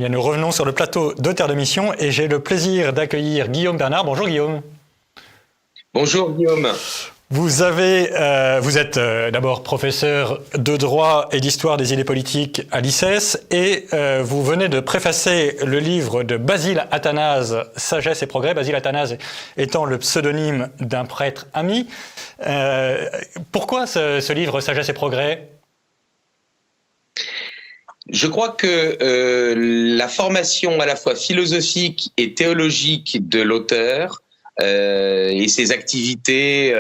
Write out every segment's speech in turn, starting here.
Bien, nous revenons sur le plateau de Terre de Mission et j'ai le plaisir d'accueillir Guillaume Bernard. Bonjour Guillaume. Bonjour Guillaume. Vous êtes d'abord professeur de droit et d'histoire des idées politiques à l'ICES et vous venez de préfacer le livre de Basile Athanase, Sagesse et progrès, Basile Athanase étant le pseudonyme d'un prêtre ami. Pourquoi ce livre Sagesse et progrès ? Je crois que la formation à la fois philosophique et théologique de l'auteur et ses activités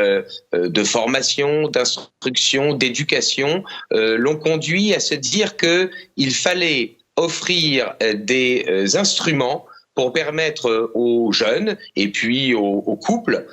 de formation, d'instruction, d'éducation l'ont conduit à se dire qu'il fallait offrir des instruments pour permettre aux jeunes et puis aux couples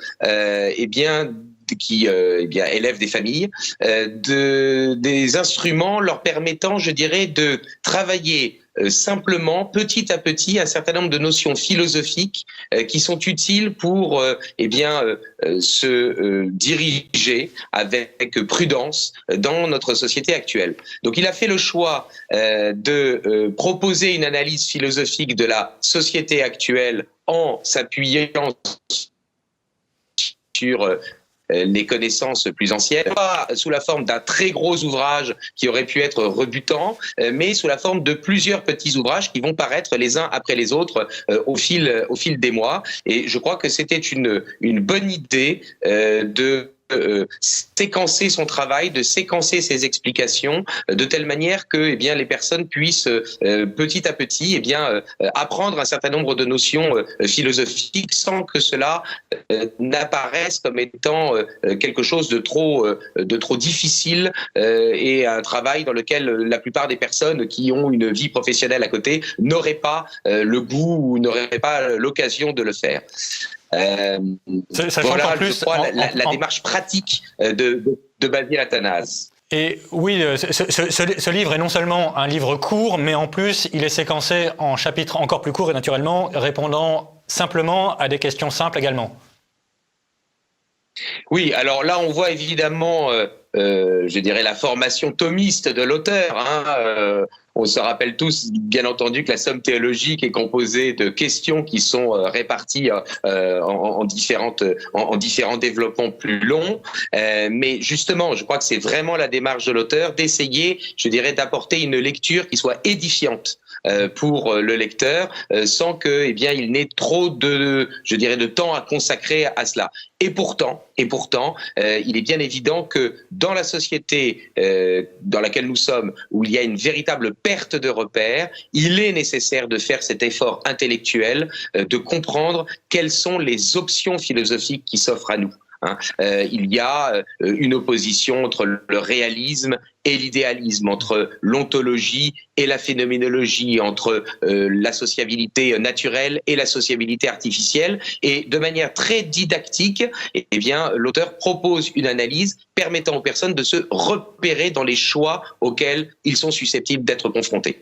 qui élèvent des familles, des instruments leur permettant, je dirais, de travailler simplement, petit à petit, un certain nombre de notions philosophiques qui sont utiles pour se diriger avec prudence dans notre société actuelle. Donc il a fait le choix de proposer une analyse philosophique de la société actuelle en s'appuyant sur les connaissances plus anciennes, pas sous la forme d'un très gros ouvrage qui aurait pu être rebutant, mais sous la forme de plusieurs petits ouvrages qui vont paraître les uns après les autres au fil des mois. Et je crois que c'était une bonne idée de séquencer son travail, de séquencer ses explications de telle manière que les personnes puissent petit à petit apprendre un certain nombre de notions philosophiques sans que cela n'apparaisse comme étant quelque chose de trop difficile et un travail dans lequel la plupart des personnes qui ont une vie professionnelle à côté n'auraient pas le goût ou n'auraient pas l'occasion de le faire. Voilà, je crois, la démarche pratique de Basile Athanase. Et oui, ce livre est non seulement un livre court, mais en plus, il est séquencé en chapitres encore plus courts et naturellement répondant simplement à des questions simples également. Oui, alors là, on voit évidemment, je dirais, la formation thomiste de l'auteur. On se rappelle tous, bien entendu, que la somme théologique est composée de questions qui sont réparties en différents développements plus longs. Mais justement, je crois que c'est vraiment la démarche de l'auteur d'essayer, je dirais, d'apporter une lecture qui soit édifiante pour le lecteur, sans que, il n'ait trop de temps à consacrer à cela. Et pourtant, il est bien évident que dans la société dans laquelle nous sommes, où il y a une véritable perte de repères, il est nécessaire de faire cet effort intellectuel, de comprendre quelles sont les options philosophiques qui s'offrent à nous. Il y a une opposition entre le réalisme et l'idéalisme, entre l'ontologie et la phénoménologie, entre la sociabilité naturelle et la sociabilité artificielle. Et de manière très didactique, l'auteur propose une analyse permettant aux personnes de se repérer dans les choix auxquels ils sont susceptibles d'être confrontés.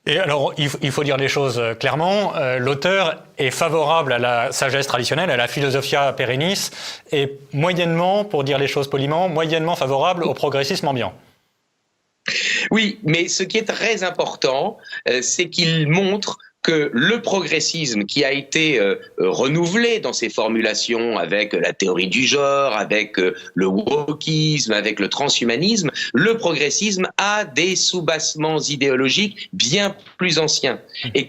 Et alors, il faut dire les choses clairement, l'auteur est favorable à la sagesse traditionnelle, à la philosophia perennis, et moyennement, pour dire les choses poliment, moyennement favorable au progressisme ambiant. Oui, mais ce qui est très important, c'est qu'il montre que le progressisme qui a été renouvelé dans ses formulations avec la théorie du genre, avec le wokisme, avec le transhumanisme, le progressisme a des soubassements idéologiques bien plus anciens. Et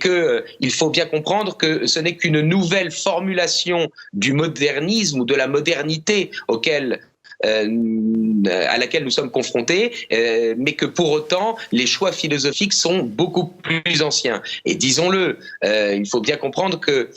il faut bien comprendre que ce n'est qu'une nouvelle formulation du modernisme ou de la modernité à laquelle nous sommes confrontés, mais que pour autant, les choix philosophiques sont beaucoup plus anciens. Et disons-le, il faut bien comprendre que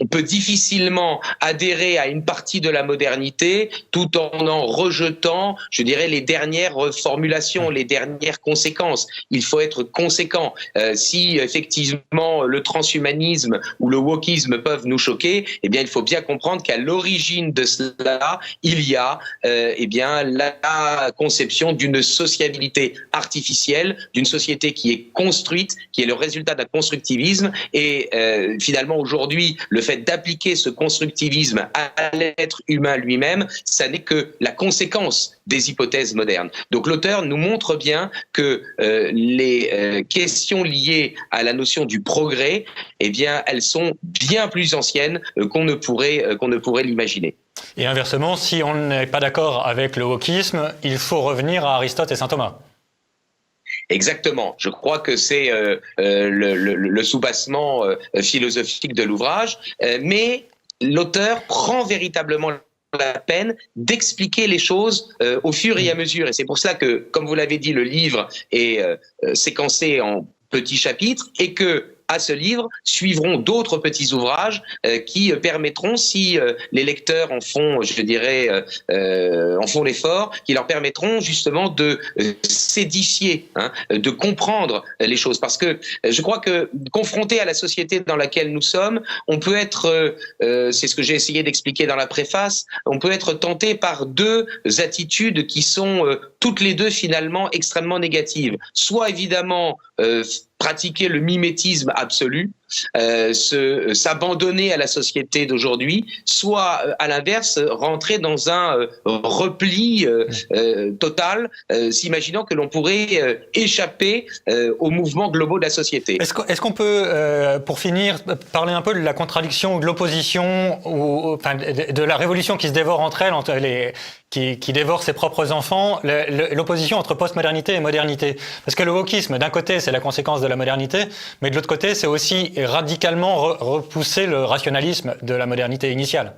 on peut difficilement adhérer à une partie de la modernité tout en rejetant, je dirais, les dernières formulations, les dernières conséquences. Il faut être conséquent. Si effectivement le transhumanisme ou le wokisme peuvent nous choquer, il faut bien comprendre qu'à l'origine de cela, il y a la conception d'une sociabilité artificielle, d'une société qui est construite, qui est le résultat d'un constructivisme. Et finalement, aujourd'hui, le fait d'appliquer ce constructivisme à l'être humain lui-même, ça n'est que la conséquence des hypothèses modernes. Donc l'auteur nous montre bien que les questions liées à la notion du progrès, eh bien, elles sont bien plus anciennes qu'on ne pourrait l'imaginer. Et inversement, si on n'est pas d'accord avec le wokisme, il faut revenir à Aristote et saint Thomas. Exactement. Je crois que c'est le soubassement philosophique de l'ouvrage, mais l'auteur prend véritablement la peine d'expliquer les choses au fur et à mesure. Et c'est pour cela que, comme vous l'avez dit, le livre est séquencé en petits chapitres et que à ce livre suivront d'autres petits ouvrages qui permettront, si les lecteurs en font, je dirais, en font l'effort, qui leur permettront justement de s'édifier, de comprendre les choses. Parce que je crois que confronté à la société dans laquelle nous sommes, on peut être, c'est ce que j'ai essayé d'expliquer dans la préface, on peut être tenté par deux attitudes qui sont toutes les deux finalement extrêmement négatives. Soit évidemment pratiquer le mimétisme absolu, s'abandonner à la société d'aujourd'hui, soit à l'inverse rentrer dans un repli total, s'imaginant que l'on pourrait échapper aux mouvements globaux de la société. Est-ce qu'on peut, pour finir, parler un peu de la contradiction ou de l'opposition, ou enfin, de la révolution qui se dévore entre elles, qui dévore ses propres enfants, l'opposition entre postmodernité et modernité. Parce que le wokisme, d'un côté, c'est la conséquence de la modernité, mais de l'autre côté, c'est aussi radicalement repousser le rationalisme de la modernité initiale.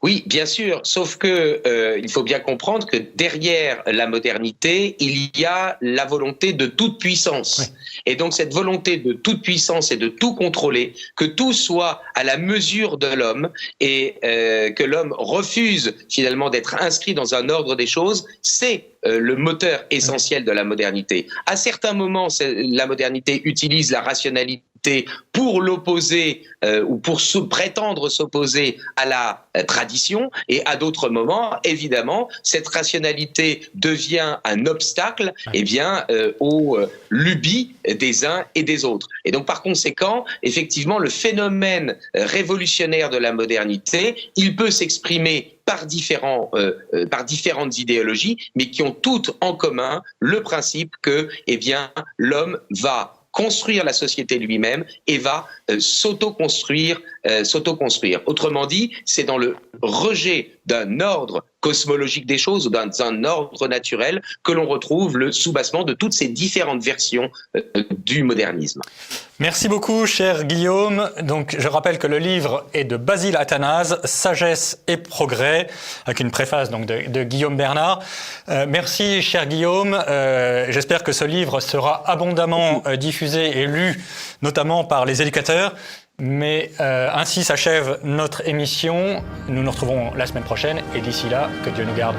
Oui, bien sûr, sauf que il faut bien comprendre que derrière la modernité, il y a la volonté de toute puissance. Oui. Et donc cette volonté de toute puissance et de tout contrôler, que tout soit à la mesure de l'homme et que l'homme refuse finalement d'être inscrit dans un ordre des choses, c'est le moteur essentiel de la modernité. À certains moments, la modernité utilise la rationalité pour l'opposer ou pour prétendre s'opposer à la tradition, et à d'autres moments, évidemment, cette rationalité devient un obstacle aux lubies des uns et des autres. Et donc, par conséquent, effectivement, le phénomène révolutionnaire de la modernité, il peut s'exprimer par différentes idéologies, mais qui ont toutes en commun le principe que, l'homme va construire la société lui-même et va s'auto-construire. Autrement dit, c'est dans le rejet d'un ordre cosmologique des choses ou d'un ordre naturel que l'on retrouve le soubassement de toutes ces différentes versions du modernisme. Merci beaucoup, cher Guillaume. Donc, je rappelle que le livre est de Basile Athanase, Sagesse et progrès, avec une préface donc de Guillaume Bernard. Merci, cher Guillaume. J'espère que ce livre sera abondamment diffusé et lu, notamment par les éducateurs. Mais ainsi s'achève notre émission. Nous nous retrouvons la semaine prochaine et d'ici là, que Dieu nous garde.